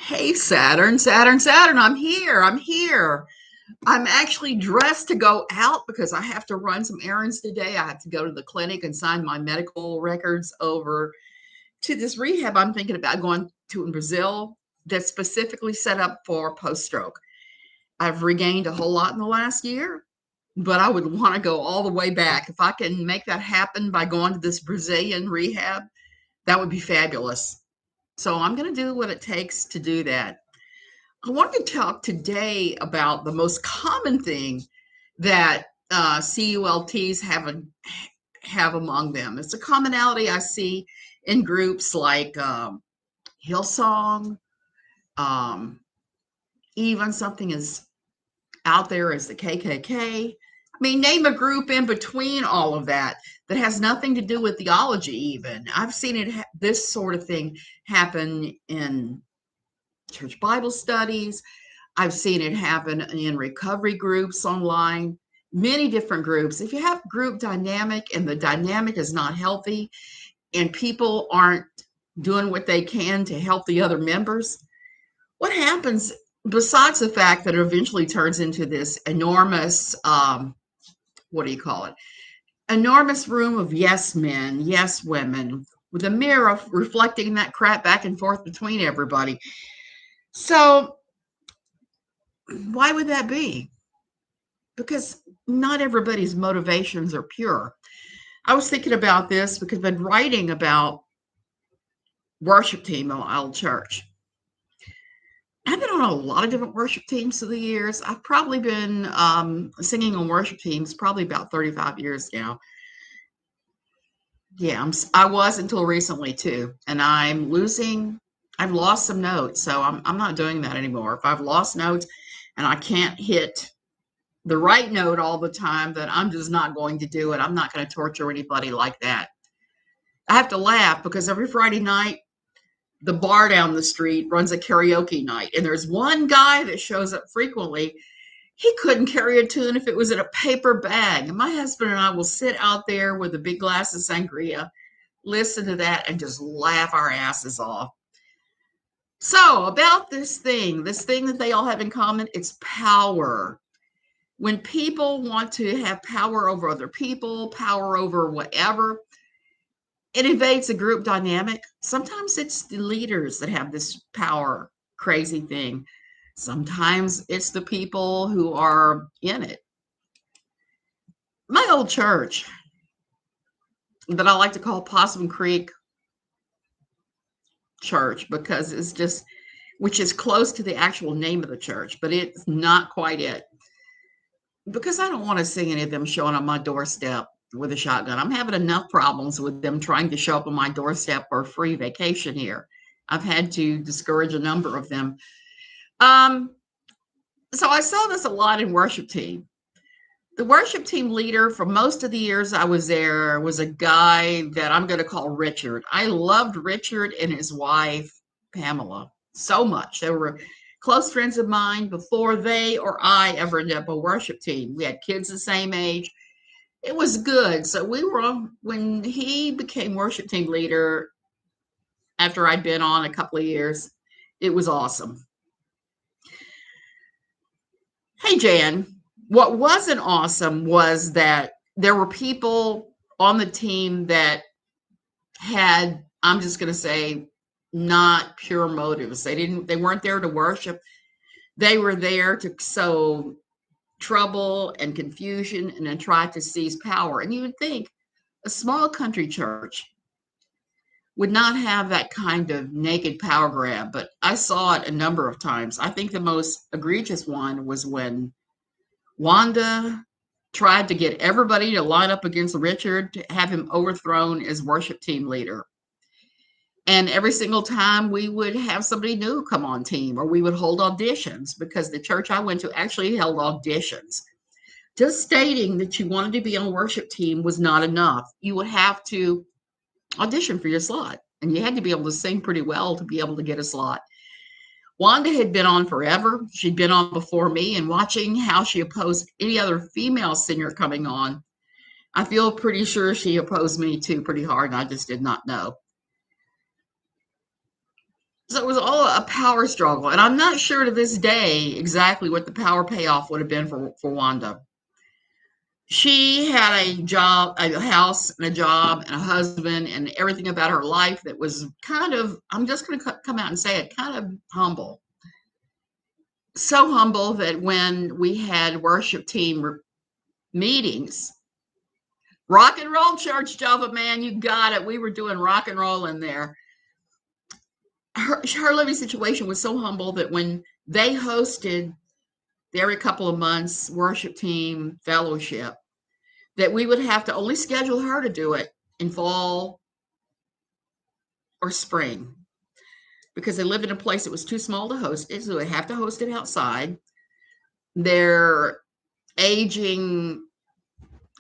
Hey, Saturn, Saturn, Saturn, I'm here. I'm here. I'm actually dressed to go out because I have to run some errands today. I have to go to the clinic and sign my medical records over to this rehab I'm thinking about going to in Brazil that's specifically set up for post stroke. I've regained a whole lot in the last year, but I would want to go all the way back. If I can make that happen by going to this Brazilian rehab, that would be fabulous. So I'm going to do what it takes to do that. I wanted to talk today about the most common thing that CULTs have among them. It's a commonality I see in groups like Hillsong, um, even something as out there as the KKK. I mean, name a group in between all of that that has nothing to do with theology. Even I've seen this sort of thing happen in church Bible studies. I've seen it happen in recovery groups online, many different groups. If you have group dynamic and the dynamic is not healthy and people aren't doing what they can to help the other members, what happens besides the fact that it eventually turns into this enormous, what do you call it? Enormous room of yes men, yes women, with a mirror reflecting that crap back and forth between everybody. So, why would that be? Because not everybody's motivations are pure. I was thinking about this because I've been writing about worship team in my old church. I've been on a lot of different worship teams through the years. I've probably been singing on worship teams probably about 35 years now. Yeah, I was until recently too, and I've lost some notes, so I'm not doing that anymore. If I've lost notes and I can't hit the right note all the time, then I'm just not going to do it. I'm not going to torture anybody like that. I have to laugh because every Friday night, the bar down the street runs a karaoke night, and there's one guy that shows up frequently. He couldn't carry a tune if it was in a paper bag. And my husband and I will sit out there with a big glass of sangria, listen to that, and just laugh our asses off. So, about this thing that they all have in common, it's power. When people want to have power over other people, power over whatever, it invades a group dynamic. Sometimes it's the leaders that have this power crazy thing. Sometimes it's the people who are in it. My old church that I like to call Possum Creek Church because it's just, which is close to the actual name of the church, but it's not quite it. Because I don't want to see any of them showing on my doorstep with a shotgun. I'm having enough problems with them trying to show up on my doorstep for a free vacation here. I've had to discourage a number of them. So I saw this a lot in worship team. The worship team leader for most of the years I was there was a guy that I'm going to call Richard. I loved Richard and his wife, Pamela, so much. They were close friends of mine before they or I ever ended up a worship team. We had kids the same age. It was good. So when he became worship team leader after I'd been on a couple of years, it was awesome. Hey, Jan, what wasn't awesome was that there were people on the team that had, I'm just going to say, not pure motives. They weren't there to worship. They were there to sow trouble and confusion and then try to seize power. And you would think a small country church would not have that kind of naked power grab, but I saw it a number of times. I think the most egregious one was when Wanda tried to get everybody to line up against Richard to have him overthrown as worship team leader. And every single time we would have somebody new come on team, or we would hold auditions, because the church I went to actually held auditions. Just stating that you wanted to be on worship team was not enough. You would have to audition for your slot, and you had to be able to sing pretty well to be able to get a slot. Wanda had been on forever. She'd been on before me, and watching how she opposed any other female singer coming on, I feel pretty sure she opposed me too pretty hard, and I just did not know. So it was all a power struggle. And I'm not sure to this day exactly what the power payoff would have been for Wanda. She had a job, a house, and a job, and a husband, and everything about her life that was kind of, I'm just going to come out and say it, kind of humble. So humble that when we had worship team meetings, rock and roll church, Java man, you got it. We were doing rock and roll in there. Her living situation was so humble that when they hosted every couple of months worship team fellowship, that we would have to only schedule her to do it in fall or spring because they lived in a place that was too small to host it, so they have to host it outside. Their aging,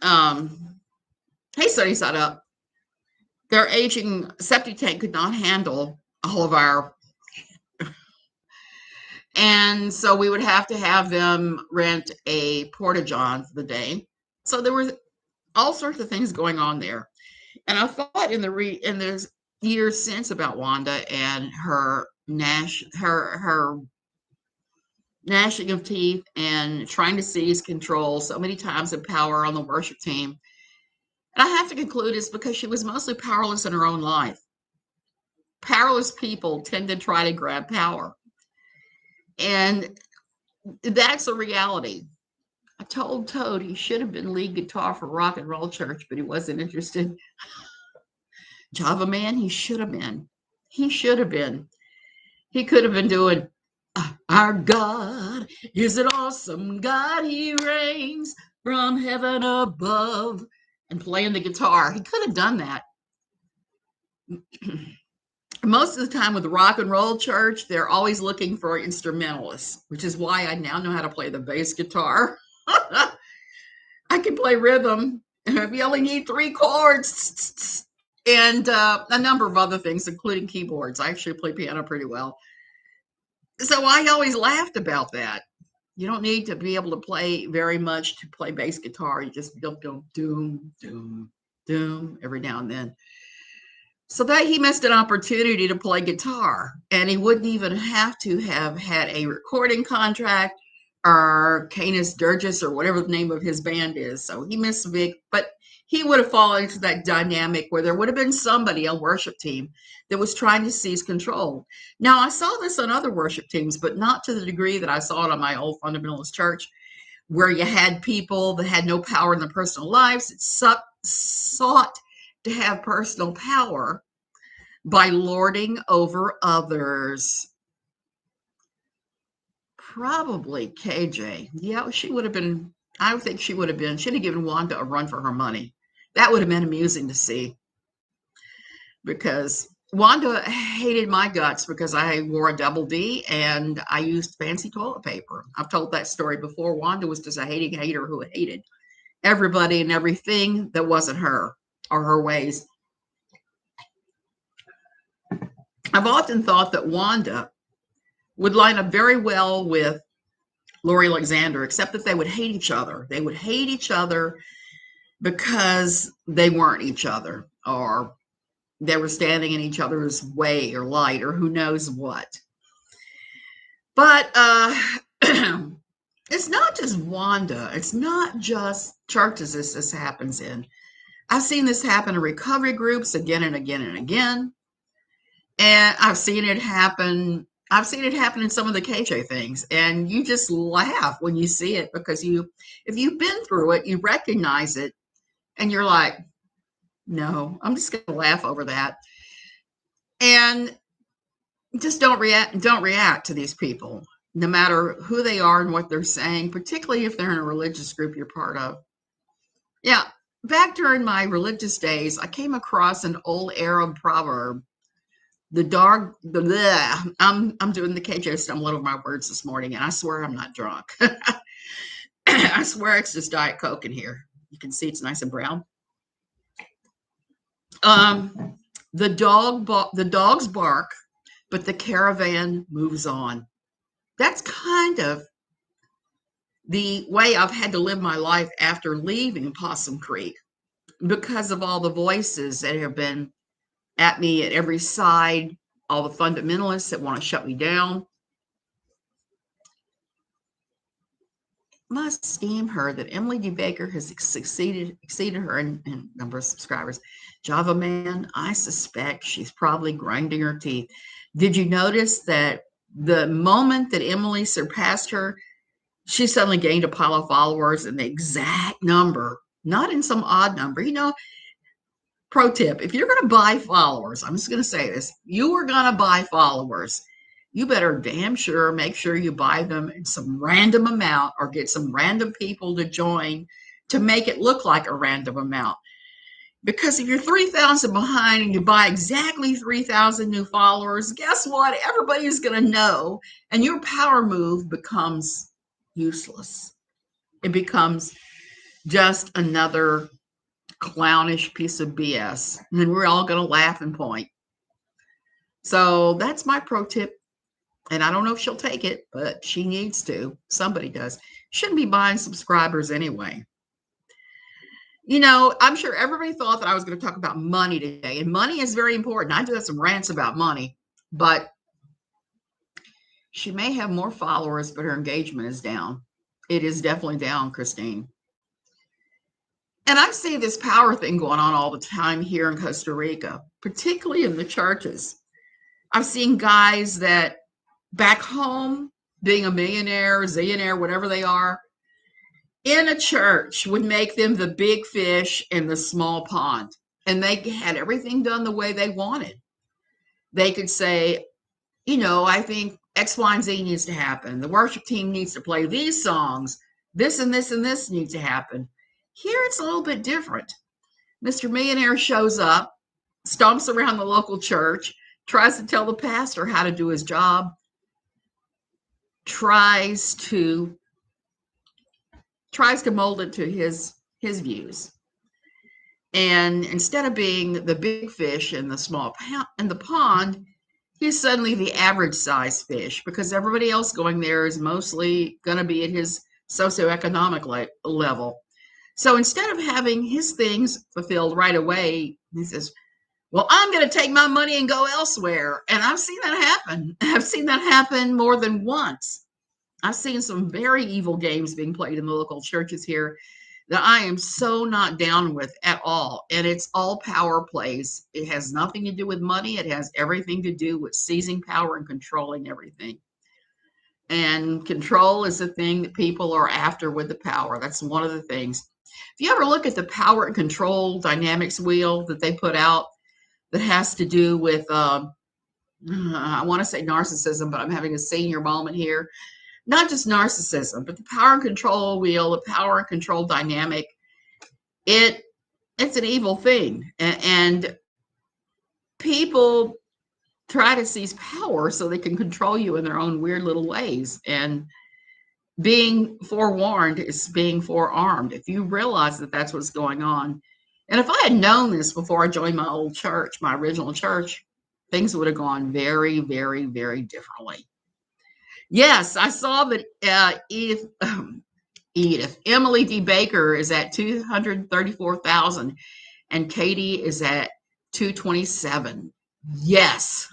hey, sunny side up. Their aging septic tank could not handle all of our, and so we would have to have them rent a porta-john for the day. So there were all sorts of things going on there. And I thought in the years since about Wanda and her gnashing of teeth and trying to seize control so many times of power on the worship team. And I have to conclude it's because she was mostly powerless in her own life. Powerless people tend to try to grab power. And that's a reality. I told Toad he should have been lead guitar for rock and roll church, but he wasn't interested. Java man, he should have been. He should have been. He could have been doing, our God is an awesome God. He reigns from heaven above, and playing the guitar. He could have done that. Most of the time with the rock and roll church, they're always looking for instrumentalists, which is why I now know how to play the bass guitar. I can play rhythm. You only need 3 chords and a number of other things, including keyboards. I actually play piano pretty well. So I always laughed about that. You don't need to be able to play very much to play bass guitar. You just doom, doom, doom, doom every now and then. So that he missed an opportunity to play guitar, and he wouldn't even have to have had a recording contract or Canis Durgis or whatever the name of his band is. So he missed big, but he would have fallen into that dynamic where there would have been somebody on worship team that was trying to seize control. Now, I saw this on other worship teams, but not to the degree that I saw it on my old fundamentalist church, where you had people that had no power in their personal lives that sought to have personal power by lording over others. Probably KJ. Yeah, she would have been, I think she would have been, she'd have given Wanda a run for her money. That would have been amusing to see, because Wanda hated my guts because I wore a double D and I used fancy toilet paper. I've told that story before. Wanda was just a hating hater who hated everybody and everything that wasn't her or her ways. I've often thought that Wanda would line up very well with Lori Alexander, except that they would hate each other. They would hate each other because they weren't each other, or they were standing in each other's way or light, or who knows what. But it's not just Wanda. It's not just churches this happens in. I've seen this happen in recovery groups again and again and again. And I've seen it happen in some of the KJ things, and you just laugh when you see it, because if you've been through it, you recognize it, and you're like, no, I'm just going to laugh over that. And just don't react to these people, no matter who they are and what they're saying, particularly if they're in a religious group you're part of. Yeah, back during my religious days, I came across an old Arab proverb. I'm doing the KJ stumbling over my words this morning, and I swear I'm not drunk. I swear it's just Diet Coke in here. You can see it's nice and brown. The dogs bark, but the caravan moves on. That's kind of the way I've had to live my life after leaving Possum Creek, because of all the voices that have been at me at every side, all the fundamentalists that want to shut me down. Must esteem her that Emily D. Baker has exceeded her in number of subscribers. Java Man, I suspect she's probably grinding her teeth. Did you notice that the moment that Emily surpassed her, she suddenly gained a pile of followers in the exact number, not in some odd number. Pro tip, if you're going to buy followers, I'm just going to say this, you are going to buy followers. You better damn sure make sure you buy them in some random amount or get some random people to join to make it look like a random amount. Because if you're 3,000 behind and you buy exactly 3,000 new followers, guess what? Everybody's going to know, and your power move becomes useless. It becomes just another clownish piece of BS. And then we're all going to laugh and point. So that's my pro tip. And I don't know if she'll take it, but she needs to. Somebody does. Shouldn't be buying subscribers anyway. I'm sure everybody thought that I was going to talk about money today. And money is very important. I do have some rants about money. But she may have more followers, but her engagement is down. It is definitely down, Christine. And I see this power thing going on all the time here in Costa Rica, particularly in the churches. I've seen guys that back home, being a millionaire, zillionaire, whatever they are, in a church would make them the big fish in the small pond. And they had everything done the way they wanted. They could say, I think X, Y, and Z needs to happen. The worship team needs to play these songs. This and this and this needs to happen. Here it's a little bit different. Mr. Millionaire shows up, stomps around the local church, tries to tell the pastor how to do his job, tries to mold it to his views. And instead of being the big fish in the pond, he's suddenly the average size fish because everybody else going there is mostly going to be at his socioeconomic level. So instead of having his things fulfilled right away, he says, well, I'm going to take my money and go elsewhere. And I've seen that happen. I've seen that happen more than once. I've seen some very evil games being played in the local churches here that I am so not down with at all. And it's all power plays. It has nothing to do with money. It has everything to do with seizing power and controlling everything. And control is the thing that people are after with the power. That's one of the things. If you ever look at the power and control dynamics wheel that they put out that has to do with, I want to say narcissism, but I'm having a senior moment here. Not just narcissism, but the power and control wheel, the power and control dynamic. It's an evil thing. And people try to seize power so they can control you in their own weird little ways. And being forewarned is being forearmed. If you realize that that's what's going on. And if I had known this before I joined my old church, my original church, things would have gone very, very, very differently. Yes, I saw that Edith, Emily D. Baker is at 234,000 and Katie is at 227. Yes.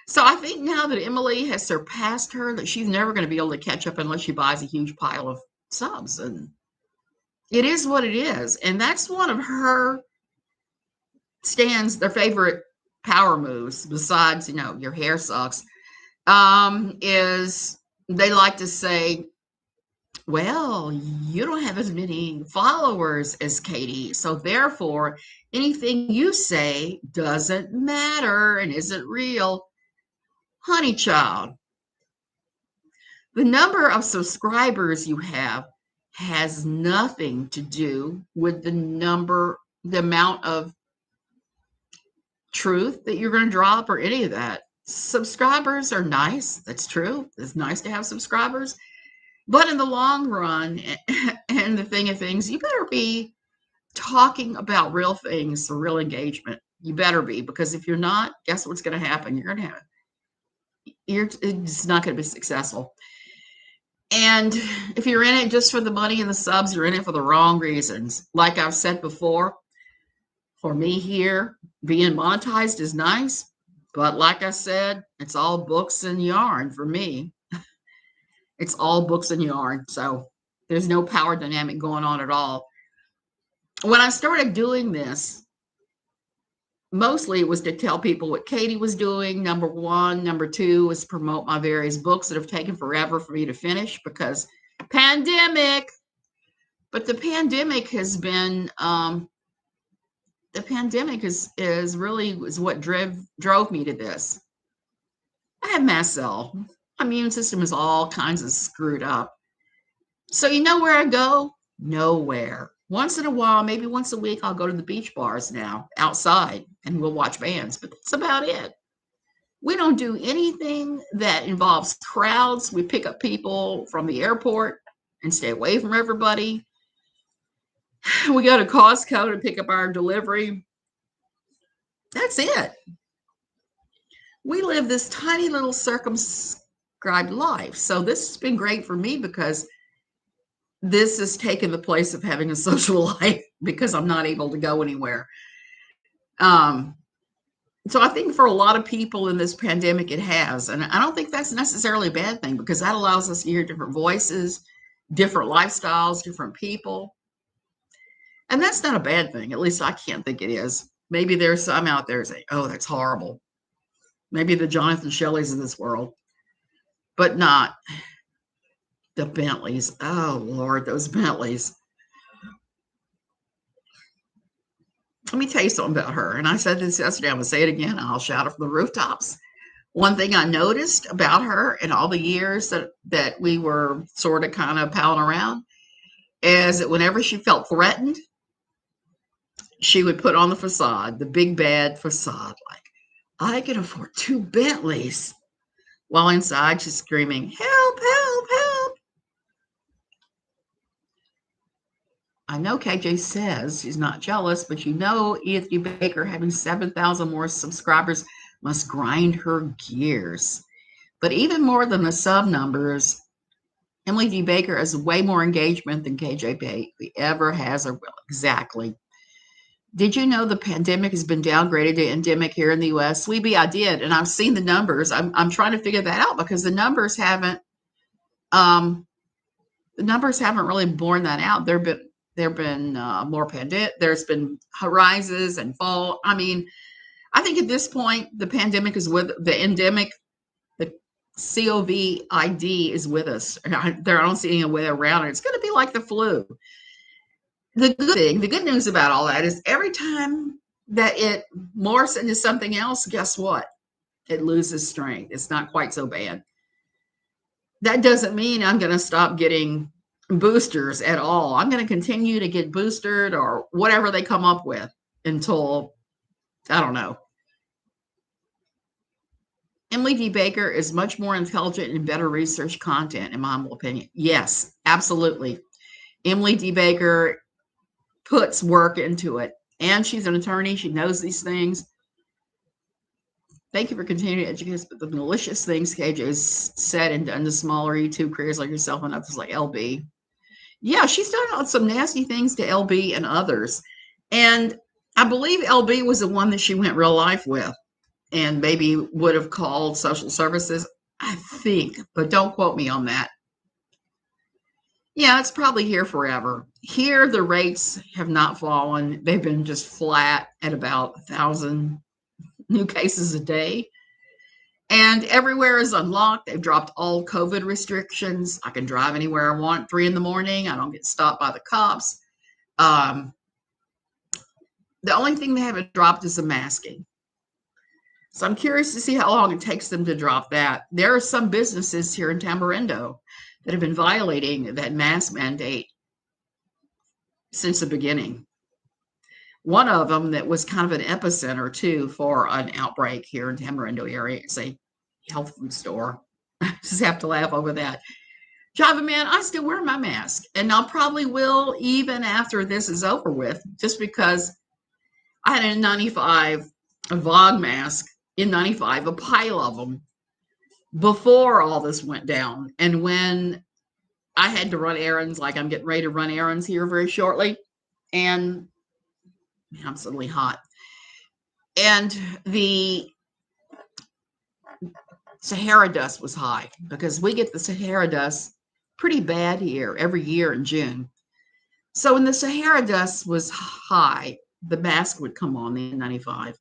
So I think now that Emily has surpassed her, that she's never going to be able to catch up unless she buys a huge pile of subs. And it is what it is. And that's one of her their favorite power moves, besides, your hair sucks, is they like to say, well, you don't have as many followers as Katie, so therefore anything you say doesn't matter and isn't real. Honey child, the number of subscribers you have has nothing to do with the amount of truth that you're going to drop or any of that. Subscribers are nice. That's true. It's nice to have subscribers. But in the long run, and the thing of things, you better be talking about real things for real engagement. You better be, because if you're not, guess what's going to happen? It's not going to be successful. And if you're in it just for the money and the subs, you're in it for the wrong reasons. Like I've said before, for me here, being monetized is nice. But like I said, it's all books and yarn for me. It's all books and yarn. So there's no power dynamic going on at all. When I started doing this, mostly it was to tell people what Katie was doing. Number one. Number two was promote my various books that have taken forever for me to finish because pandemic. But the pandemic has been the pandemic is really is what drove me to this. I have mast cell. My immune system is all kinds of screwed up. So you know where I go? Nowhere. Once in a while, maybe once a week, I'll go to the beach bars now outside and we'll watch bands, but that's about it. We don't do anything that involves crowds. We pick up people from the airport and stay away from everybody. We go to Costco to pick up our delivery. That's it. We live this tiny little circumscribed life. So this has been great for me because this has taken the place of having a social life because I'm not able to go anywhere. So I think for a lot of people in this pandemic, it has. And I don't think that's necessarily a bad thing because that allows us to hear different voices, different lifestyles, different people. And that's not a bad thing. At least I can't think it is. Maybe there's some out there saying, oh, that's horrible. Maybe the Jonathan Shelleys of this world, but not the Bentleys. Oh, Lord, those Bentleys. Let me tell you something about her. And I said this yesterday. I'm going to say it again. I'll shout it from the rooftops. One thing I noticed about her in all the years that we were sort of kind of palling around is that whenever she felt threatened, she would put on the facade, the big bad facade, like, I can afford 2 Bentleys. While inside, she's screaming, help, help, help. I know KJ says she's not jealous, but you know Anthony Baker having 7,000 more subscribers must grind her gears. But even more than the sub numbers, Emily D. Baker has way more engagement than KJ Bailey ever has or will. Exactly. Did you know the pandemic has been downgraded to endemic here in the U.S.? Sweetie, I did, and I've seen the numbers. I'm trying to figure that out because the numbers haven't really borne that out. There've been more pandemic. There's been rises and fall. I mean, I think at this point the pandemic is with the endemic. The COVID is with us. I don't see any way around it. It's going to be like the flu. The good news about all that is every time that it morphs into something else, guess what? It loses strength. It's not quite so bad. That doesn't mean I'm going to stop getting boosters at all. I'm going to continue to get boosted or whatever they come up with until, I don't know. Emily D. Baker is much more intelligent and better research content, in my humble opinion. Yes, absolutely. Emily D. Baker puts work into it. And she's an attorney. She knows these things. Thank you for continuing to educate us about the malicious things KJ's said and done to smaller YouTube careers like yourself and others like LB. Yeah, she's done some nasty things to LB and others. And I believe LB was the one that she went real life with and maybe would have called social services. I think, but don't quote me on that. Yeah, it's probably here forever. Here, the rates have not fallen. They've been just flat at about 1,000 new cases a day. And everywhere is unlocked. They've dropped all COVID restrictions. I can drive anywhere I want, 3 in the morning. I don't get stopped by the cops. The only thing they haven't dropped is the masking. So I'm curious to see how long it takes them to drop that. There are some businesses here in Tamarindo that have been violating that mask mandate since the beginning. One of them that was kind of an epicenter too for an outbreak here in Tamarindo area. It's a health food store. I just have to laugh over that. Java man, I still wear my mask, and I probably will even after this is over with, just because I had a 95 a VOG mask in 95, a pile of them before all this went down. And when I had to run errands, like I'm getting ready to run errands here very shortly, and I'm suddenly hot. And the Sahara dust was high because we get the Sahara dust pretty bad here every year in June. So when the Sahara dust was high, the mask would come on, the N95.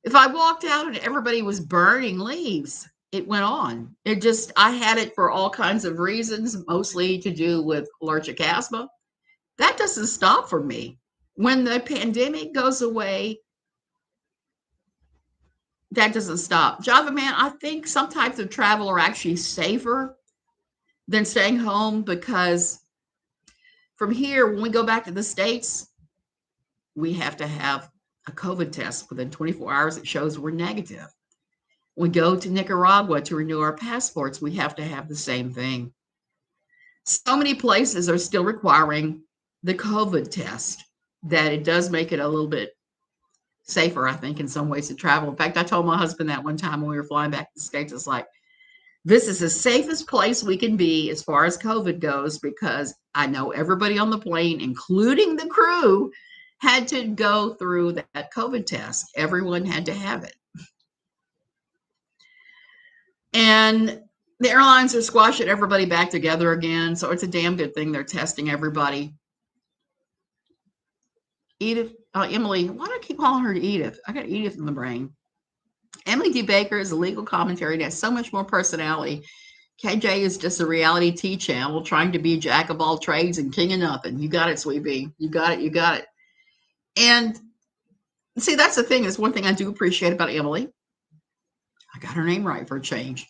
If I walked out and everybody was burning leaves, it went on. I had it for all kinds of reasons, mostly to do with allergic asthma. That doesn't stop for me. When the pandemic goes away, that doesn't stop. Java man, I think some types of travel are actually safer than staying home because from here, when we go back to the States, we have to have a COVID test within 24 hours that shows we're negative. We go to Nicaragua to renew our passports, we have to have the same thing. So many places are still requiring the COVID test that it does make it a little bit safer, I think, in some ways to travel. In fact, I told my husband that one time when we were flying back to the States, it's like, this is the safest place we can be as far as COVID goes, because I know everybody on the plane, including the crew, had to go through that COVID test. Everyone had to have it. And the airlines are squashing everybody back together again. So it's a damn good thing they're testing everybody. Edith, Emily, why do I keep calling her Edith? I got Edith in the brain. Emily D. Baker is a legal commentary that has so much more personality. KJ is just a reality T channel trying to be jack of all trades and king of nothing. You got it, sweet bee. You got it. You got it. And see, that's the thing. Is one thing I do appreciate about Emily. I got her name right for a change.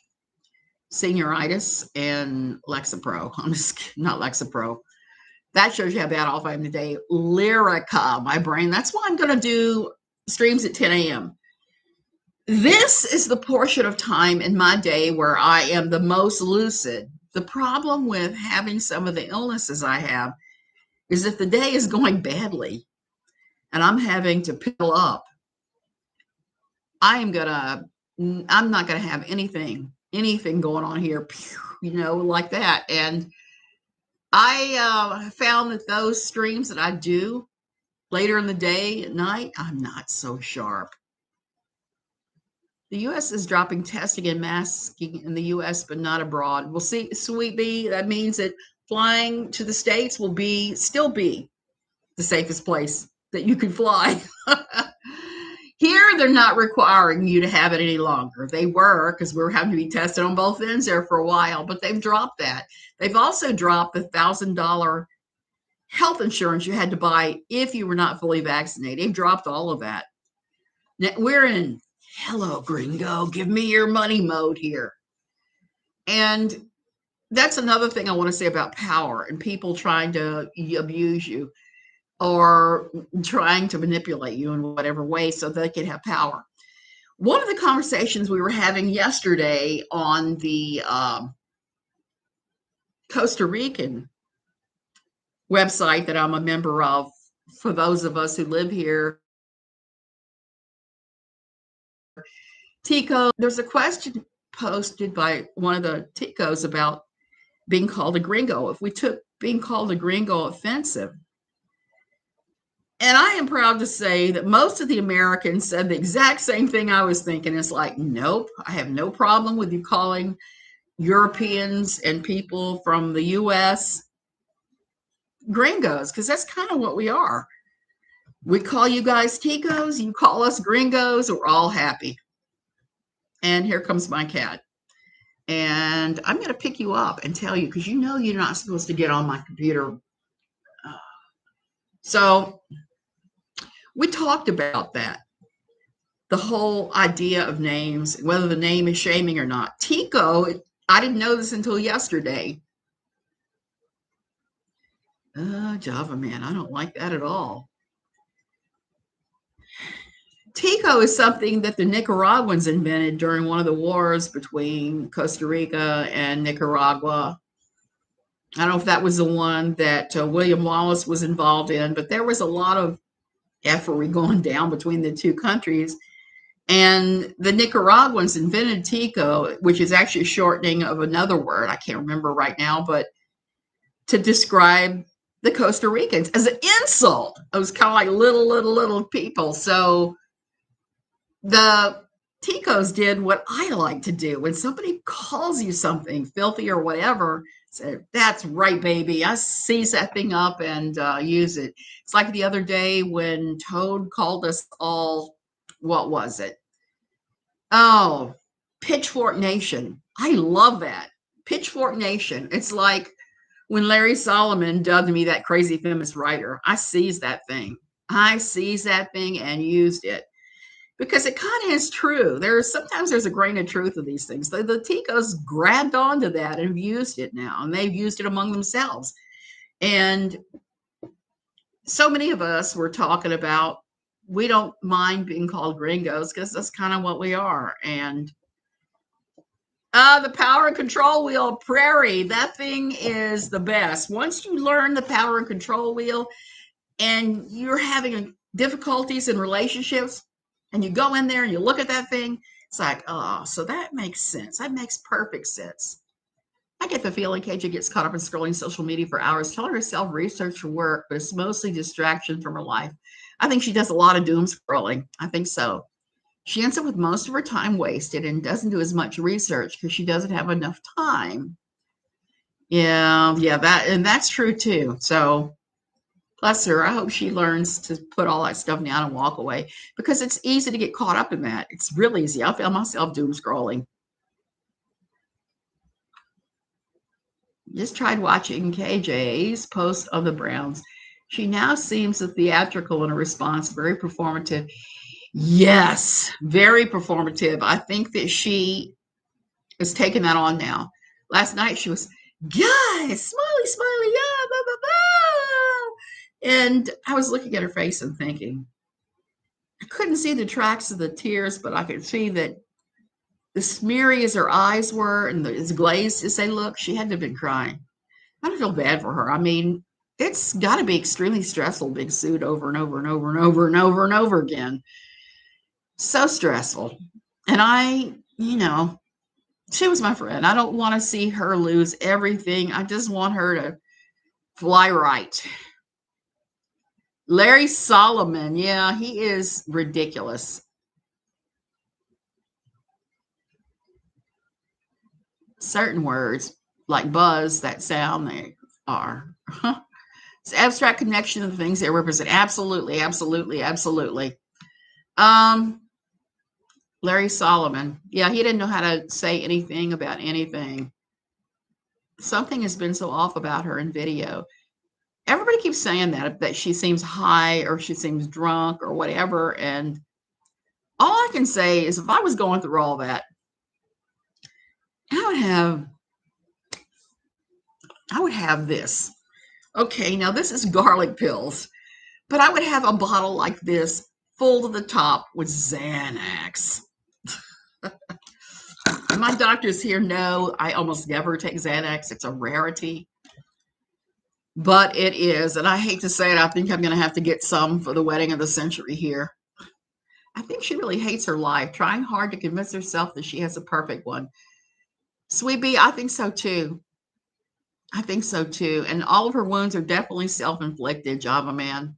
Senioritis and Lexapro. I'm just not Lexapro. That shows you how bad off I am today. Lyrica, my brain. That's why I'm going to do streams at 10 a.m. This is the portion of time in my day where I am the most lucid. The problem with having some of the illnesses I have is if the day is going badly and I'm having to pill up, I'm not going to have anything going on here, like that. And I found that those streams that I do later in the day at night, I'm not so sharp. The U.S. is dropping testing and masking in the U.S., but not abroad. We'll see, sweet bee. That means that flying to the States will still be the safest place that you can fly. Here, they're not requiring you to have it any longer. They were, because we were having to be tested on both ends there for a while, but they've dropped that. They've also dropped the $1,000 health insurance you had to buy if you were not fully vaccinated. They've dropped all of that. Now, we're in hello, gringo, give me your money mode here. And that's another thing I want to say about power and people trying to abuse you or trying to manipulate you in whatever way so they can have power. One of the conversations we were having yesterday on the Costa Rican website that I'm a member of, for those of us who live here, Tico, there's a question posted by one of the Ticos about being called a gringo. If we took being called a gringo offensive, and I am proud to say that most of the Americans said the exact same thing I was thinking. It's like, nope, I have no problem with you calling Europeans and people from the U.S. gringos, because that's kind of what we are. We call you guys Ticos, you call us gringos, we're all happy. And here comes my cat. And I'm going to pick you up and tell you, because you know you're not supposed to get on my computer. So we talked about that. The whole idea of names, whether the name is shaming or not. Tico, I didn't know this until yesterday. Java man, I don't like that at all. Tico is something that the Nicaraguans invented during one of the wars between Costa Rica and Nicaragua. I don't know if that was the one that William Wallace was involved in, but there was a lot of effery going down between the two countries. And the Nicaraguans invented Tico, which is actually a shortening of another word. I can't remember right now, but to describe the Costa Ricans as an insult. It was kind of like little people. So the Ticos did what I like to do. When somebody calls you something filthy or whatever, say, that's right, baby. I seize that thing up and use it. It's like the other day when Toad called us all, what was it? Oh, Pitchfork Nation. I love that. Pitchfork Nation. It's like when Larry Solomon dubbed me that crazy feminist writer. I seized that thing. I seized that thing and used it because it kind of is true. There's a grain of truth of these things. The Ticos grabbed onto that and have used it now, and they've used it among themselves. And so many of us were talking about we don't mind being called gringos because that's kind of what we are. And the power and control wheel, Prairie, that thing is the best. Once you learn the power and control wheel and you're having difficulties in relationships and you go in there and you look at that thing, it's like, oh, so that makes sense. That makes perfect sense. I get the feeling KJ gets caught up in scrolling social media for hours, telling herself research for work, but it's mostly distraction from her life. I think she does a lot of doom scrolling. I think so. She ends up with most of her time wasted and doesn't do as much research because she doesn't have enough time. Yeah, that's true too. So bless her. I hope she learns to put all that stuff down and walk away because it's easy to get caught up in that. It's real easy. I found myself doom scrolling. Just tried watching KJ's post of the Browns. She now seems theatrical in her response, very performative. Yes, very performative. I think that she is taking that on now. Last night she was, guys, smiley, smiley, yeah, blah, blah, blah. And I was looking at her face and thinking, I couldn't see the tracks of the tears, but I could see that as smeary as her eyes were and as glazed as they looked, she had to have been crying. I don't feel bad for her. I mean, it's got to be extremely stressful being sued over and over and over and over and over and over again. So stressful. And she was my friend. I don't want to see her lose everything. I just want her to fly right. Larry Solomon, yeah, he is ridiculous. Certain words, like buzz, that sound, they are. It's abstract connection of the things they represent. Absolutely, absolutely, absolutely. Larry Solomon, yeah, he didn't know how to say anything about anything. Something has been so off about her in video. Everybody keeps saying that she seems high or she seems drunk or whatever. And all I can say is if I was going through all that, I would have this. Okay, now this is garlic pills, but I would have a bottle like this full to the top with Xanax. My doctors here know I almost never take Xanax. It's a rarity, but it is. And I hate to say it, I think I'm going to have to get some for the wedding of the century here. I think she really hates her life, trying hard to convince herself that she has a perfect one. Sweet Bee, I think so too. I think so too. And all of her wounds are definitely self-inflicted, Java Man.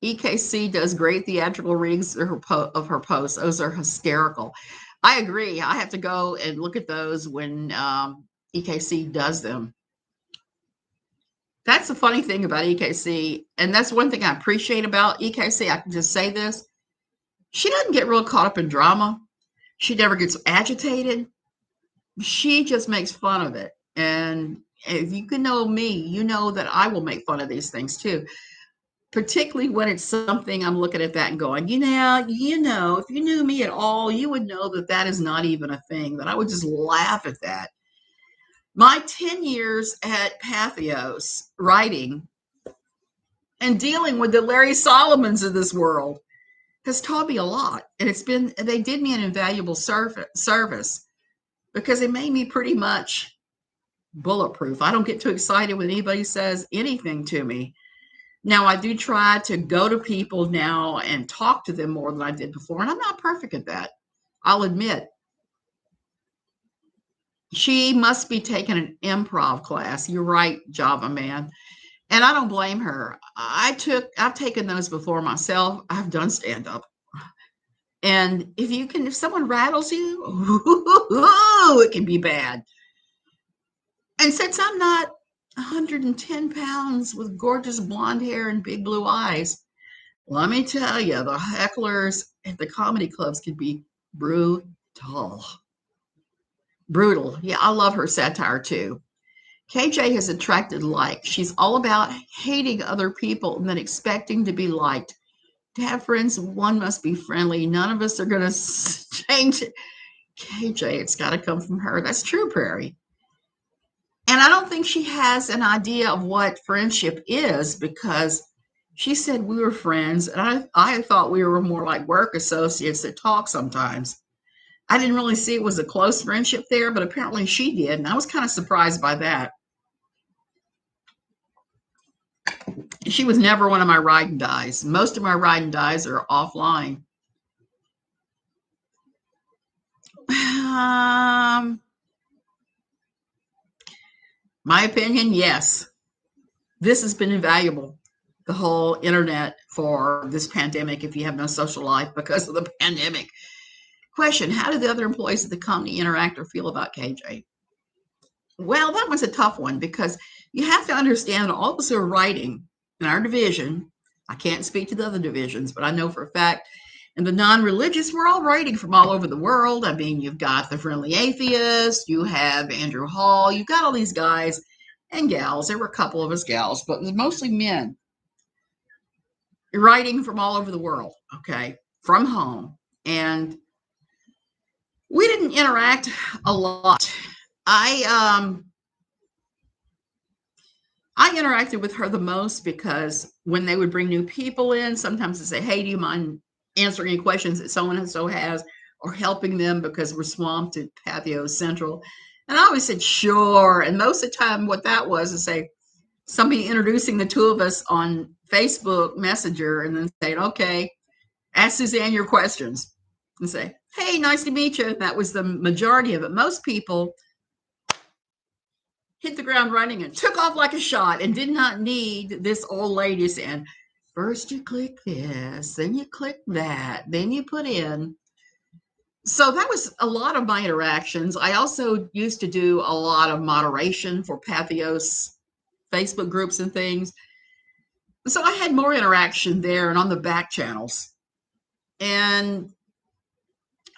EKC does great theatrical readings of her posts. Those are hysterical. I agree. I have to go and look at those when EKC does them. That's the funny thing about EKC. And that's one thing I appreciate about EKC. I can just say this. She doesn't get real caught up in drama. She never gets agitated. She just makes fun of it. And if you can know me, you know that I will make fun of these things too. Particularly when it's something I'm looking at that and going, if you knew me at all, you would know that that is not even a thing, that I would just laugh at that. My 10 years at Pathos writing and dealing with the Larry Solomons of this world has taught me a lot. And they did me an invaluable service because they made me pretty much bulletproof. I don't get too excited when anybody says anything to me. Now, I do try to go to people now and talk to them more than I did before, and I'm not perfect at that. I'll admit. She must be taking an improv class. You're right, Java Man. And I don't blame her. I've taken those before myself. I've done stand-up. And if someone rattles you, it can be bad. And since I'm not 110 pounds with gorgeous blonde hair and big blue eyes, let me tell you, the hecklers at the comedy clubs can be brutal. Brutal. Yeah, I love her satire too. KJ has attracted like. She's all about hating other people and then expecting to be liked. To have friends, one must be friendly. None of us are going to change it. KJ, it's got to come from her. That's true, Prairie. And I don't think she has an idea of what friendship is, because she said we were friends, and I thought we were more like work associates that talk sometimes. I didn't really see it was a close friendship there, but apparently she did, and I was kind of surprised by that. She was never one of my ride and dies. Most of my ride and dies are offline. My opinion, yes. This has been invaluable, the whole internet, for this pandemic, if you have no social life because of the pandemic. Question: how do the other employees at the company interact or feel about KJ? Well, that was a tough one, because you have to understand all of us who are writing in our division. I can't speak to the other divisions, but I know for a fact, and the non-religious, we're all writing from all over the world. I mean, you've got the Friendly Atheist, you have Andrew Hall, you've got all these guys and gals. There were a couple of us gals, but it was mostly men writing from all over the world, okay, from home. And we didn't interact a lot. I interacted with her the most because when they would bring new people in, sometimes they say, hey, do you mind answering any questions that someone so has, or helping them because we're swamped at Pathio Central? And I always said, sure. And most of the time what that was is say, somebody introducing the two of us on Facebook Messenger, and then saying, okay, ask Suzanne your questions, and say, hey, nice to meet you. That was the majority of it. Most people hit the ground running and took off like a shot and did not need this old lady saying, first you click this, then you click that, then you put in. So that was a lot of my interactions. I also used to do a lot of moderation for Pathos Facebook groups and things. So I had more interaction there and on the back channels. And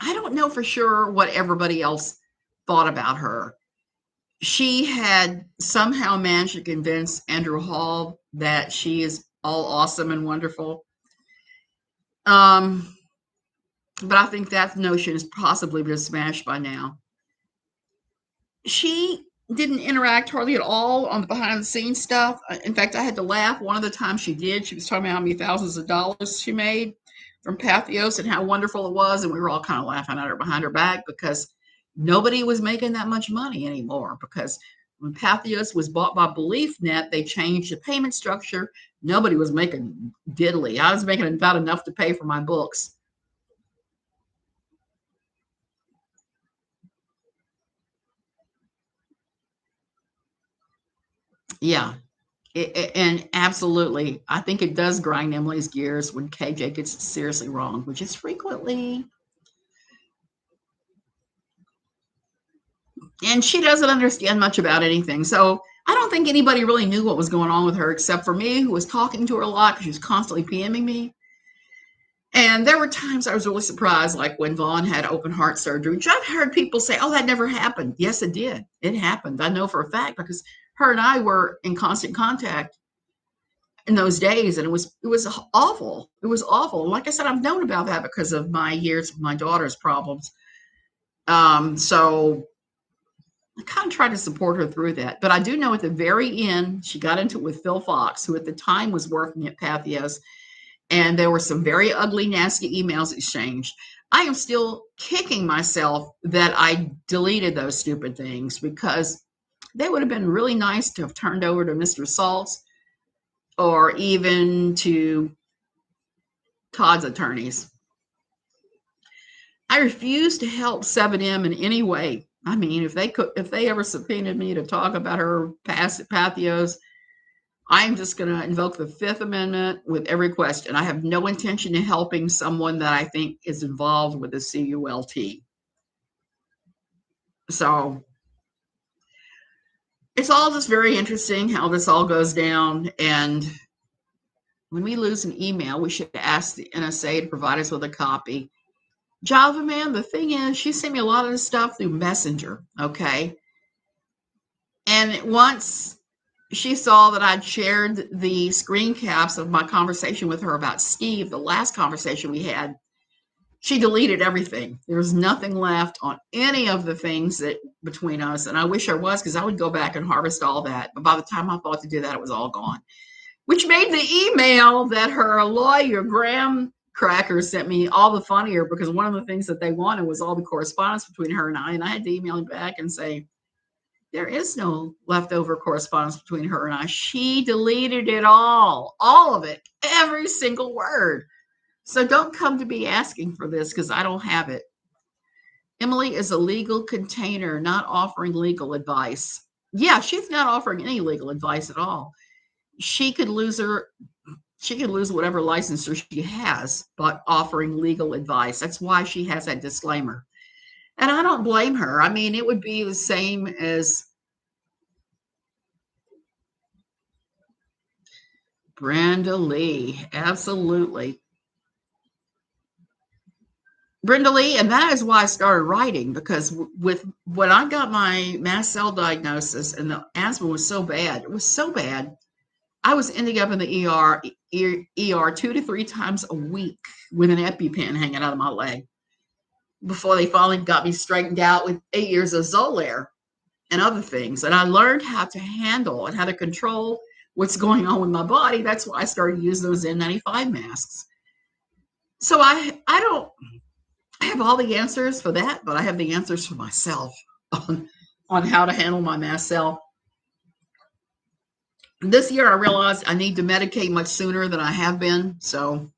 I don't know for sure what everybody else thought about her. She had somehow managed to convince Andrew Hall that she is all awesome and wonderful. But I think that notion has possibly been smashed by now. She didn't interact hardly at all on the behind the scenes stuff. In fact, I had to laugh one of the times she did. She was talking about how many thousands of dollars she made from Pathos and how wonderful it was. And we were all kind of laughing at her behind her back, because nobody was making that much money anymore. Because when Pathos was bought by BeliefNet, they changed the payment structure. Nobody was making diddly. I was making about enough to pay for my books. Yeah. And absolutely, I think it does grind Emily's gears when KJ gets it seriously wrong, which is frequently. And she doesn't understand much about anything. So I don't think anybody really knew what was going on with her except for me, who was talking to her a lot because she was constantly PMing me. And there were times I was really surprised, like when Vaughn had open heart surgery, which I've heard people say, oh, that never happened. Yes, it did. It happened. I know for a fact, because her and I were in constant contact in those days, and it was awful. It was awful. Like I said, I've known about that because of my years with my daughter's problems. So I kind of tried to support her through that. But I do know at the very end, she got into it with Phil Fox, who at the time was working at Pathos, and there were some very ugly, nasty emails exchanged. I am still kicking myself that I deleted those stupid things, because they would have been really nice to have turned over to Mr. Saltz, or even to Todd's attorneys. I refuse to help 7M in any way. I mean, if they ever subpoenaed me to talk about her past at Pathos, I am just going to invoke the Fifth Amendment with every question. I have no intention of helping someone that I think is involved with the CULT. So it's all just very interesting how this all goes down. And when we lose an email, we should ask the NSA to provide us with a copy. Java man, the thing is, she sent me a lot of this stuff through Messenger, okay? And once she saw that I'd shared the screen caps of my conversation with her about Steve, the last conversation we had, she deleted everything. There was nothing left on any of the things that between us. And I wish there was, because I would go back and harvest all that. But by the time I thought to do that, it was all gone. Which made the email that her lawyer, Graham Cracker, sent me all the funnier, because one of the things that they wanted was all the correspondence between her and I. And I had to email him back and say, there is no leftover correspondence between her and I. She deleted it all of it, every single word. So don't come to me asking for this, because I don't have it. Emily is a legal container, not offering legal advice. Yeah, she's not offering any legal advice at all. She could lose whatever licensure she has, but offering legal advice. That's why she has that disclaimer. And I don't blame her. I mean, it would be the same as Brenda Lee. Absolutely. Brenda Lee, and that is why I started writing, because with when I got my mast cell diagnosis and the asthma was so bad, it was so bad, I was ending up in the ER 2 to 3 times a week with an EpiPen hanging out of my leg before they finally got me straightened out with 8 years of Xolair and other things. And I learned how to handle and how to control what's going on with my body. That's why I started using those N95 masks. So I don't have all the answers for that, but I have the answers for myself on how to handle my mast cell. This year, I realized I need to medicate much sooner than I have been. So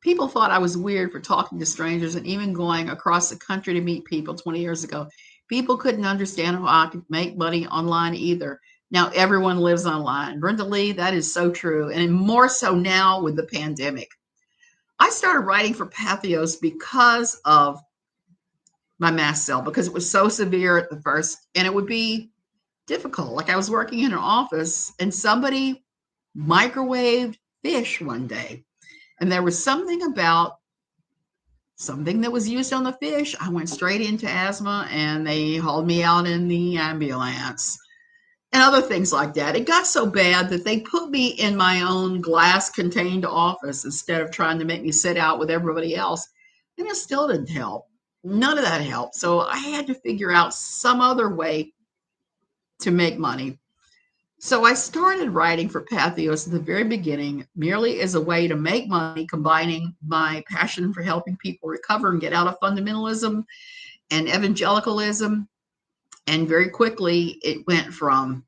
people thought I was weird for talking to strangers and even going across the country to meet people 20 years ago. People couldn't understand how I could make money online either. Now everyone lives online. Brenda Lee, that is so true. And more so now with the pandemic. I started writing for Pathos because of my mast cell, because it was so severe at the first, and it would be difficult. Like I was working in an office and somebody microwaved fish one day, and there was something about something that was used on the fish. I went straight into asthma, and they hauled me out in the ambulance and other things like that. It got so bad that they put me in my own glass contained office instead of trying to make me sit out with everybody else. And it still didn't help. None of that helped. So I had to figure out some other way to make money. So I started writing for Pathos at the very beginning, merely as a way to make money, combining my passion for helping people recover and get out of fundamentalism and evangelicalism. And very quickly, it went from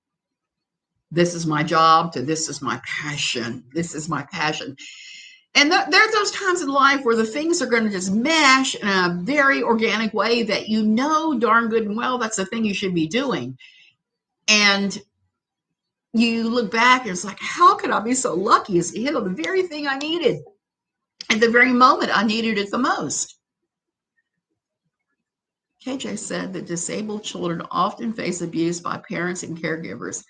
this is my job to this is my passion. This is my passion. And there's those times in life where the things are going to just mesh in a very organic way that you know darn good and well that's the thing you should be doing. And you look back and it's like, how could I be so lucky as to hit on the very thing I needed at the very moment I needed it the most? KJ said that disabled children often face abuse by parents and caregivers.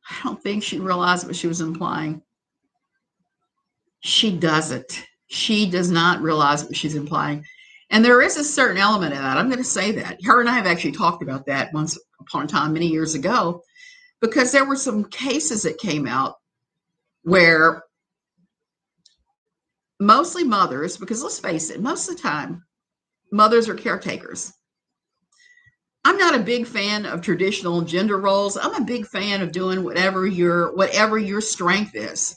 I don't think she realized what she was implying. She doesn't. She does not realize what she's implying. And there is a certain element of that. I'm going to say that. Her and I have actually talked about that once upon a time many years ago, because there were some cases that came out where mostly mothers, because let's face it, most of the time, mothers are caretakers. I'm not a big fan of traditional gender roles. I'm a big fan of doing whatever your strength is.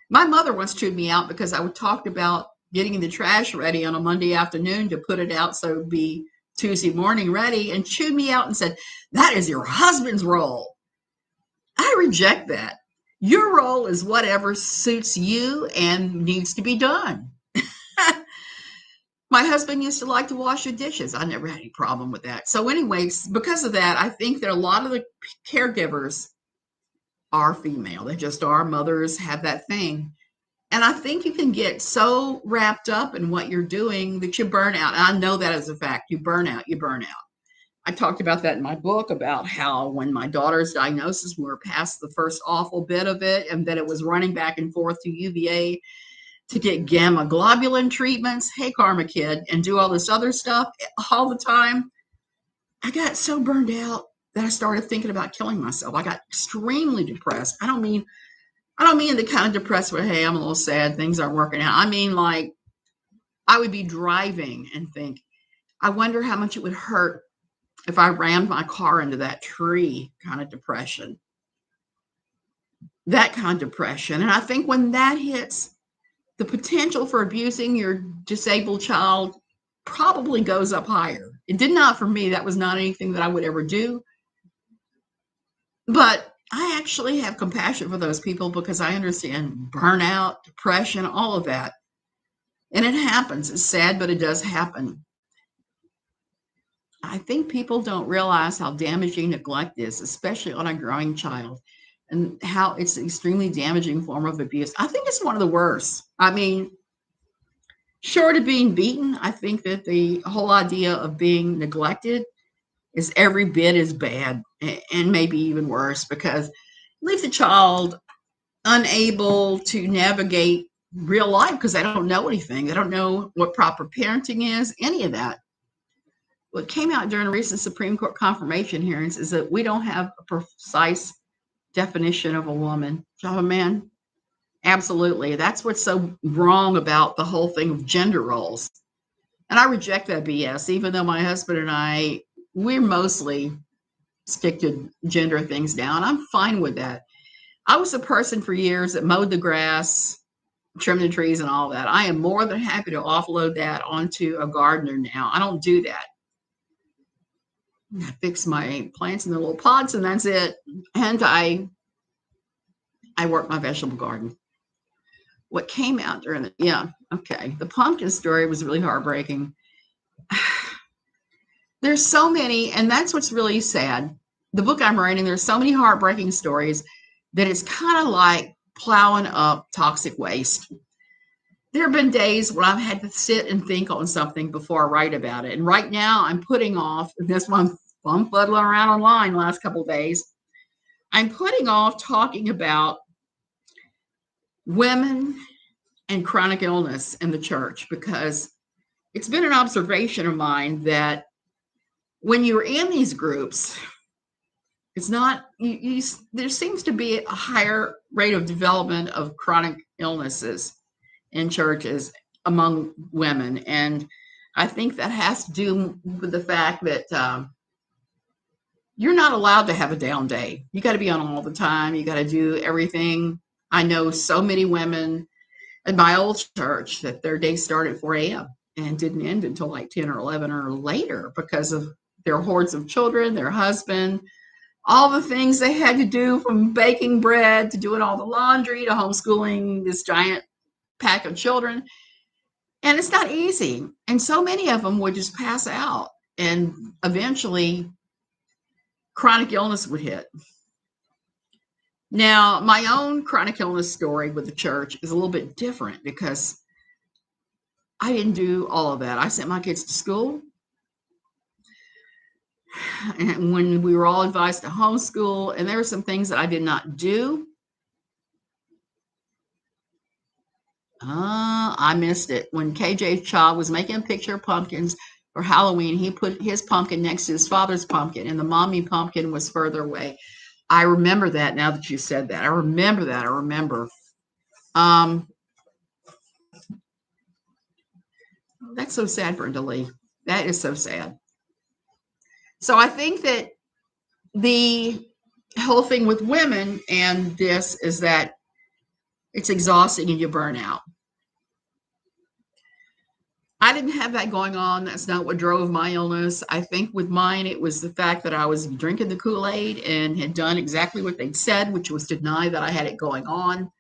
My mother once chewed me out because I would talk about getting the trash ready on a Monday afternoon to put it out so it would be Tuesday morning ready, and chewed me out and said, that is your husband's role. I reject that. Your role is whatever suits you and needs to be done. My husband used to like to wash the dishes. I never had any problem with that. So anyways, because of that, I think that a lot of the caregivers are female. They just are. Mothers have that thing. And I think you can get so wrapped up in what you're doing that you burn out. And I know that as a fact. You burn out, you burn out. I talked about that in my book about how when my daughter's diagnosis, we were past the first awful bit of it, and that it was running back and forth to UVA to get gamma globulin treatments. Hey, Karma Kid, and do all this other stuff all the time. I got so burned out that I started thinking about killing myself. I got extremely depressed. I don't mean the kind of depressed where, hey, I'm a little sad, things aren't working out. I mean, like, I would be driving and think, I wonder how much it would hurt if I rammed my car into that tree, kind of depression. That kind of depression. And I think when that hits, the potential for abusing your disabled child probably goes up higher. It did not for me. That was not anything that I would ever do. But I actually have compassion for those people because I understand burnout, depression, all of that. And it happens. It's sad, but it does happen. I think people don't realize how damaging neglect is, especially on a growing child, and how it's an extremely damaging form of abuse. I think it's one of the worst. I mean, short of being beaten, I think that the whole idea of being neglected is every bit as bad and maybe even worse, because it leaves the child unable to navigate real life because they don't know anything. They don't know what proper parenting is, any of that. What came out during recent Supreme Court confirmation hearings is that we don't have a precise definition of a woman. Of a man? Absolutely. That's what's so wrong about the whole thing of gender roles. And I reject that BS, even though my husband and I, we're mostly stick to gender things down. I'm fine with that. I was a person for years that mowed the grass, trimmed the trees and all that. I am more than happy to offload that onto a gardener now. I don't do that. I fix my plants in the little pots and that's it. And I work my vegetable garden. What came out during the pumpkin story was really heartbreaking. There's so many, and that's what's really sad. The book I'm writing, there's so many heartbreaking stories that it's kind of like plowing up toxic waste. There have been days when I've had to sit and think on something before I write about it. And right now I'm putting off, and that's why I'm fuddling around online the last couple of days. I'm putting off talking about women and chronic illness in the church because it's been an observation of mine that when you're in these groups, it's not, there seems to be a higher rate of development of chronic illnesses in churches among women. And I think that has to do with the fact that you're not allowed to have a down day. You got to be on all the time. You got to do everything. I know so many women at my old church that their day started at 4 a.m. and didn't end until like 10 or 11 or later because of their hordes of children, their husband, all the things they had to do, from baking bread to doing all the laundry to homeschooling this giant pack of children. And it's not easy. And so many of them would just pass out, and eventually chronic illness would hit. Now, my own chronic illness story with the church is a little bit different because I didn't do all of that. I sent my kids to school. And when we were all advised to homeschool, and there were some things that I did not do. I missed it. When KJ's child was making a picture of pumpkins for Halloween, he put his pumpkin next to his father's pumpkin, and the mommy pumpkin was further away. I remember that now that you said that. I remember that. I remember. That's so sad for Delee. That is so sad. So I think that the whole thing with women and this is that it's exhausting and you burn out. I didn't have that going on. That's not what drove my illness. I think with mine, it was the fact that I was drinking the Kool-Aid and had done exactly what they'd said, which was deny that I had it going on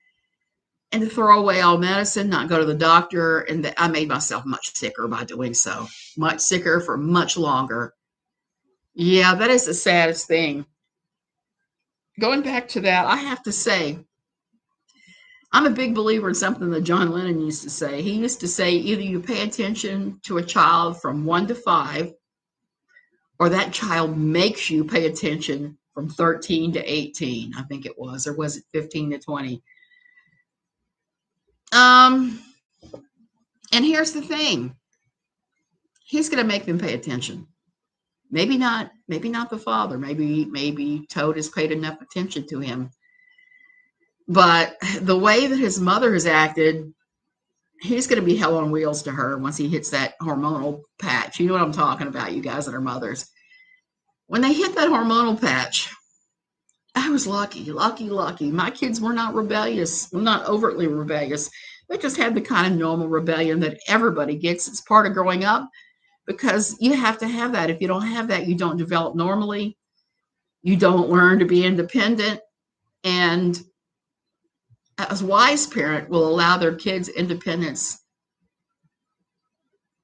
and to throw away all medicine, not go to the doctor. And that I made myself much sicker by doing so, much sicker for much longer. Yeah, that is the saddest thing. going back to that, I have to say, I'm a big believer in something that John Lennon used to say. He used to say either you pay attention to a child from 1 to 5, or that child makes you pay attention from 13 to 18, I think it was, or was it 15 to 20? And here's the thing. He's going to make them pay attention. Maybe not the father. Maybe Toad has paid enough attention to him. But the way that his mother has acted, he's going to be hell on wheels to her once he hits that hormonal patch. You know what I'm talking about, you guys that are mothers. When they hit that hormonal patch, I was lucky. My kids were not rebellious, well, not overtly rebellious. They just had the kind of normal rebellion that everybody gets. It's part of growing up, because you have to have that. If you don't have that, you don't develop normally. You don't learn to be independent. And a wise parent will allow their kids independence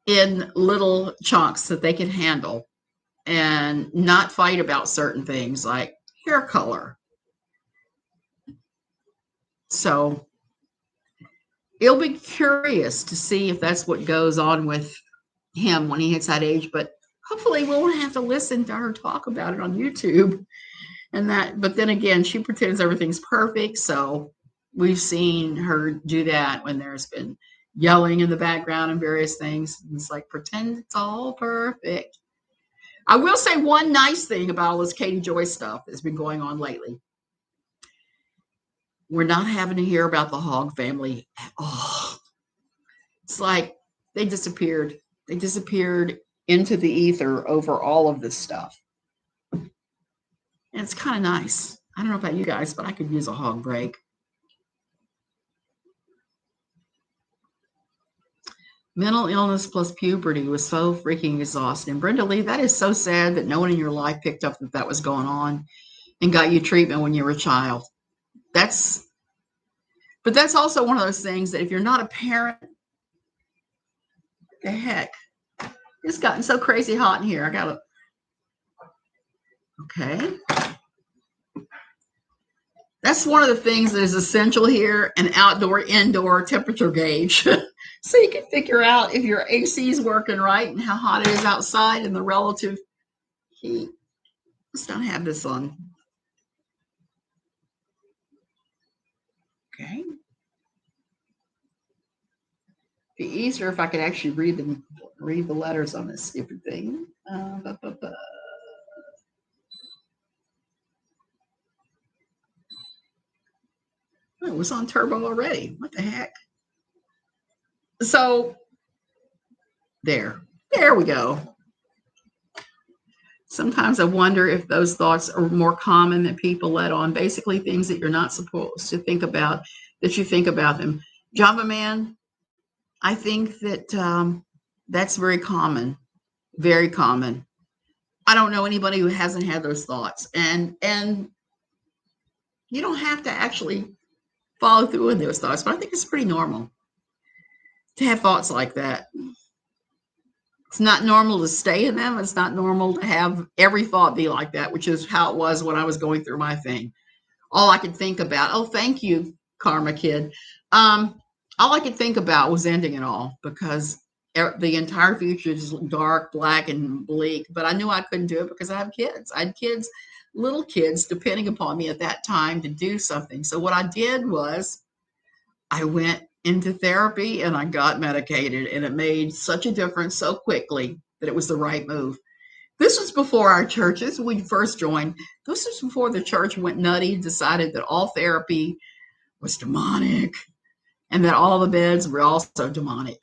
in little chunks that they can handle, and not fight about certain things like hair color. So it'll be curious to see if that's what goes on with him when he hits that age, but hopefully we won't have to listen to her talk about it on YouTube. And that, but then again, she pretends everything's perfect. So we've seen her do that when there's been yelling in the background and various things. It's like, pretend it's all perfect. I will say one nice thing about all this Katie Joy stuff that's been going on lately. We're not having to hear about the Hogg family at all. It's like they disappeared. They disappeared into the ether over all of this stuff. And it's kind of nice. I don't know about you guys, but I could use a Hogg break. Mental illness plus puberty was so freaking exhausting. Brenda Lee, that is so sad that no one in your life picked up that that was going on and got you treatment when you were a child. But that's also one of those things that if you're not a parent, what the heck? It's gotten so crazy hot in here. Okay. That's one of the things that is essential here, an outdoor, indoor temperature gauge. So you can figure out if your AC is working right and how hot it is outside and the relative heat. Let's not have this on. Okay. It'd be easier if I could actually read the letters on this stupid thing. Oh, it was on turbo already. What the heck? So there we go. Sometimes I wonder if those thoughts are more common than people let on. Basically, things that you're not supposed to think about, that you think about them. Java Man, I think that that's very common, very common. I don't know anybody who hasn't had those thoughts, and you don't have to actually follow through with those thoughts, but I think it's pretty normal to have thoughts like that. It's not normal to stay in them. It's not normal to have every thought be like that, which is how it was when I was going through my thing. All I could think about, oh, thank you, Karma Kid. All I could think about was ending it all, because the entire future is dark, black, and bleak. But I knew I couldn't do it because I have kids. I had kids, little kids, depending upon me at that time to do something. So what I did was I went into therapy and I got medicated, and it made such a difference so quickly that it was the right move. This was before our churches, we first joined. This was before the church went nutty, decided that all therapy was demonic and that all the beds were also demonic.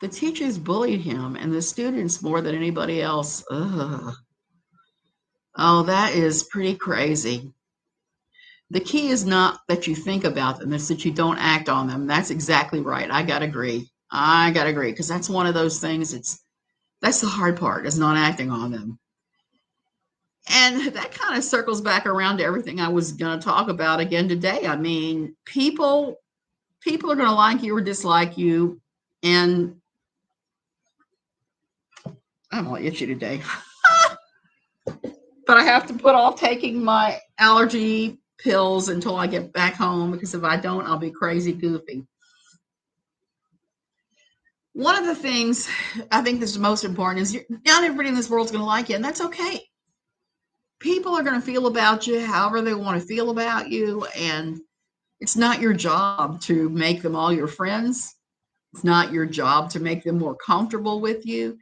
The teachers bullied him and the students more than anybody else. Ugh. Oh, that is pretty crazy. The key is not that you think about them, it's that you don't act on them. That's exactly right. I gotta agree, because that's one of those things. That's the hard part, is not acting on them. And that kind of circles back around to everything I was going to talk about again today. I mean, people are going to like you or dislike you, and I'm all itchy today. But I have to put off taking my allergy pills until I get back home, because if I don't, I'll be crazy goofy. One of the things I think that's most important is not everybody in this world is going to like you, and that's okay. People are going to feel about you however they want to feel about you, and it's not your job to make them all your friends. It's not your job to make them more comfortable with you.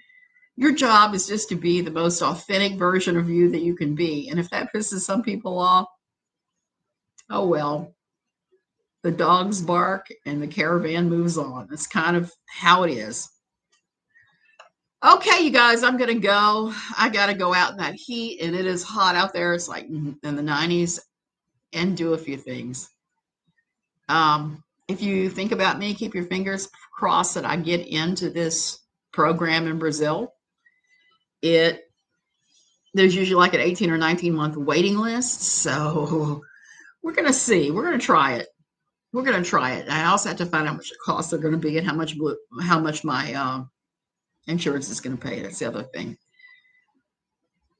Your job is just to be the most authentic version of you that you can be. And if that pisses some people off, oh well, the dogs bark and the caravan moves on. That's kind of how it is. Okay, you guys, I'm going to go. I got to go out in that heat, and it is hot out there. It's like in the 90s, and do a few things. If you think about me, keep your fingers crossed that I get into this program in Brazil. There's usually like an 18 or 19-month waiting list. So we're going to see. We're going to try it. We're going to try it. I also have to find out how much the costs are going to be and how much my insurance is going to pay. That's the other thing.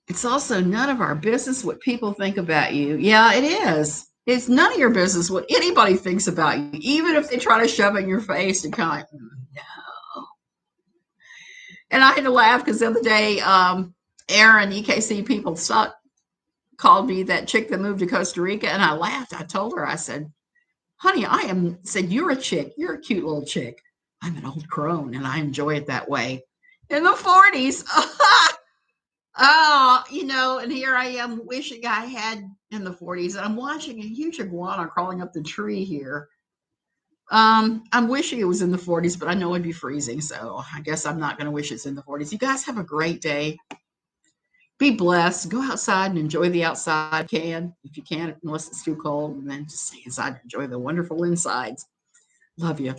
It's also none of our business what people think about you. Yeah, it is. It's none of your business what anybody thinks about you, even if they try to shove it in your face and kind of, no. And I had to laugh because the other day, Aaron, EKC People Suck, called me that chick that moved to Costa Rica, and I laughed. I told her, I said, honey, said, you're a chick. You're a cute little chick. I'm an old crone, and I enjoy it that way. In the 40s. Oh, and here I am wishing I had in the 40s. And I'm watching a huge iguana crawling up the tree here. I'm wishing it was in the 40s, but I know it'd be freezing. So I guess I'm not going to wish it's in the 40s. You guys have a great day. Be blessed. Go outside and enjoy the outside if you can, unless it's too cold. And then just stay inside and enjoy the wonderful insides. Love you.